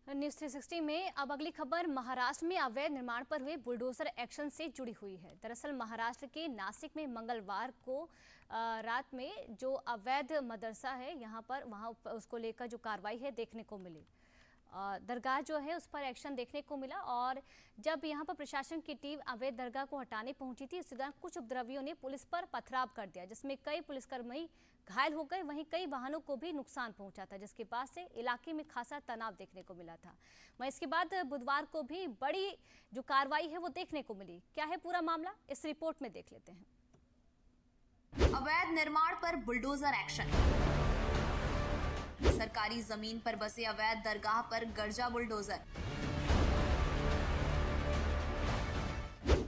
News 360 में अब अगली खबर महाराष्ट्र में अवैध निर्माण पर हुए बुलडोजर एक्शन से जुड़ी हुई है। दरअसल महाराष्ट्र के नासिक में मंगलवार को रात में जो अवैध मदरसा है वहां उसको लेकर जो कार्रवाई है देखने को मिली। दरगाह जो है उस पर एक्शन देखने को मिला और जब यहां पर प्रशासन की टीम अवैध दरगाह को हटाने पहुंची थी, इस दौरान कुछ उपद्रवियों ने पुलिस पर पथराव कर दिया, जिसमें कई पुलिसकर्मी घायल हो गए। वहीं कई वाहनों को भी नुकसान पहुंचा था, जिसके बाद से इलाके में खासा तनाव देखने को मिला था। वहीं इसके बाद बुधवार को भी बड़ी जो कार्रवाई है वो देखने को मिली। क्या है पूरा मामला, इस रिपोर्ट में देख लेते हैं। अवैध निर्माण पर बुलडोजर एक्शन। सरकारी जमीन पर बसे अवैध दरगाह पर गरजा बुलडोजर।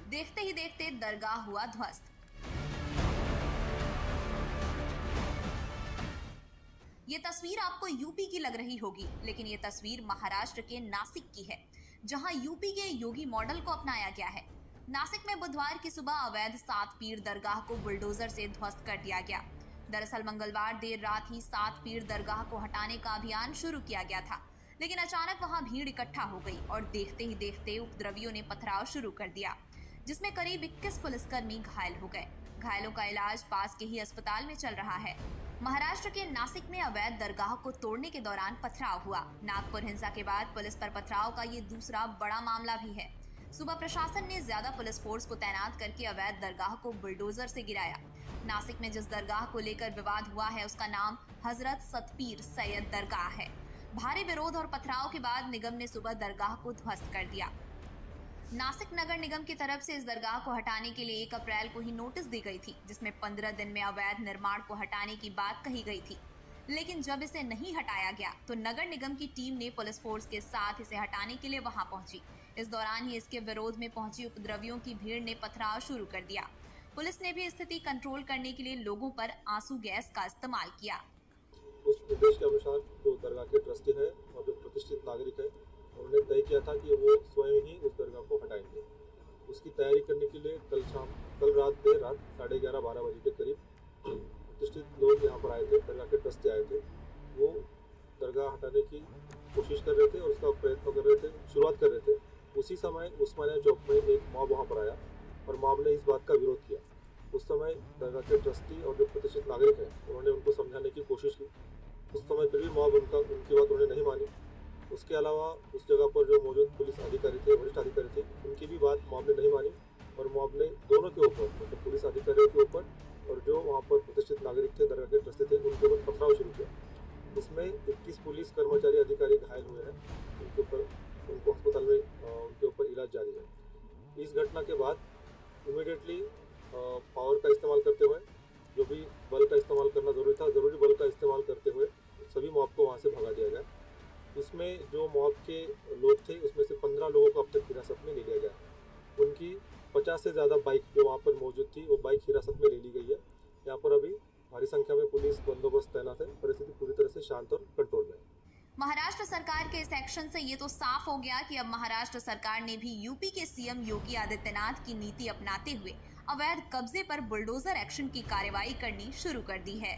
देखते ही देखते दरगाह हुआ ध्वस्त। ये तस्वीर आपको यूपी की लग रही होगी, लेकिन ये तस्वीर महाराष्ट्र के नासिक की है, जहां यूपी के योगी मॉडल को अपनाया गया है। नासिक में बुधवार की सुबह अवैध 7 पीर दरगाह को बुलडोजर से ध्वस्त कर दिया गया। दरअसल मंगलवार देर रात ही 7 पीर दरगाह को हटाने का अभियान शुरू किया गया था, लेकिन अचानक वहां भीड़ इकट्ठा हो गई और देखते ही देखते उपद्रवियों ने पथराव शुरू कर दिया, जिसमें करीब 21 पुलिसकर्मी घायल हो गए। घायलों का इलाज पास के ही अस्पताल में चल रहा है। महाराष्ट्र के नासिक में अवैध दरगाह को तोड़ने के दौरान पथराव हुआ। नागपुर हिंसा के बाद पुलिस पर पथराव का ये दूसरा बड़ा मामला भी है। सुबह प्रशासन ने ज्यादा पुलिस फोर्स को तैनात करके अवैध दरगाह को बुलडोजर से गिराया। नासिक में जिस दरगाह को लेकर विवाद हुआ है उसका नाम हजरत सतपीर सैयद दरगाह है। भारी विरोध और पथराव के बाद निगम ने सुबह दरगाह को ध्वस्त कर दिया। नासिक नगर निगम की तरफ से इस दरगाह को हटाने के लिए 1 अप्रैल को ही नोटिस दी गई थी, जिसमें 15 दिन में अवैध निर्माण को हटाने की बात कही गई थी। लेकिन जब इसे नहीं हटाया गया तो नगर निगम की टीम ने पुलिस फोर्स के साथ इसे हटाने के लिए वहां पहुंची। इस दौरान ही इसके विरोध में पहुंची उपद्रवियों की भीड़ ने पथराव शुरू कर दिया। पुलिस ने भी स्थिति कंट्रोल करने के लिए लोगों पर आंसू गैस का इस्तेमाल किया। उस निर्देश के अनुसार जो दरगाह के ट्रस्टी है और जो प्रतिष्ठित नागरिक है, उन्होंने तय किया था कि वो स्वयं ही उस दरगाह को हटाएंगे। उसकी तैयारी करने के लिए कल रात देर रात 11:30-12 बजे के करीब प्रतिष्ठित लोग यहाँ पर आए थे, दरगाह के ट्रस्टी आए थे। वो दरगाह हटाने की कोशिश कर रहे थे और उसका प्रयत्न कर रहे थे, शुरुआत कर रहे थे। उसी समय उस्मानिया चौक में एक मॉब वहाँ पर आया और मॉब ने इस बात का विरोध किया। उस समय दरगाह के ट्रस्टी और जो प्रतिष्ठित नागरिक हैं, उन्होंने उनको समझाने की कोशिश की। उस समय फिर भी मॉब उनकी बात उन्होंने नहीं मानी। उसके अलावा उस जगह पर जो मौजूद पुलिस अधिकारी थे, वरिष्ठ अधिकारी थे, उनकी भी बात मॉब ने नहीं मानी और मॉब ने दोनों के ऊपर, मतलब पुलिस अधिकारियों के ऊपर और जो वहाँ पर प्रतिष्ठित नागरिक थे, दरगाह के ट्रस्टी थे, उनके ऊपर पथराव शुरू किया। इसमें 21 पुलिस कर्मचारी अधिकारी घायल हुए हैं। उनको अस्पताल में उनके ऊपर इलाज जारी है। इस घटना के बाद इमीडिएटली पावर का इस्तेमाल करते हुए, जो भी बल का इस्तेमाल करना जरूरी था, जरूरी बल का इस्तेमाल करते हुए सभी मॉब को वहाँ से भगा दिया गया। इसमें जो मॉब के लोग थे, उसमें से 15 लोगों को अब तक हिरासत में ले लिया गया। उनकी 50 से ज़्यादा बाइक जो वहाँ पर मौजूद थी, वो बाइक हिरासत में ले ली गई है। यहाँ पर अभी भारी संख्या में पुलिस बंदोबस्त तैनात है। परिस्थिति पूरी तरह से शांत और कंट्रोल में है। महाराष्ट्र सरकार के इस एक्शन से ये तो साफ हो गया कि अब महाराष्ट्र सरकार ने भी यूपी के सीएम योगी आदित्यनाथ की नीति अपनाते हुए अवैध कब्जे पर बुलडोजर एक्शन की कार्रवाई करनी शुरू कर दी है।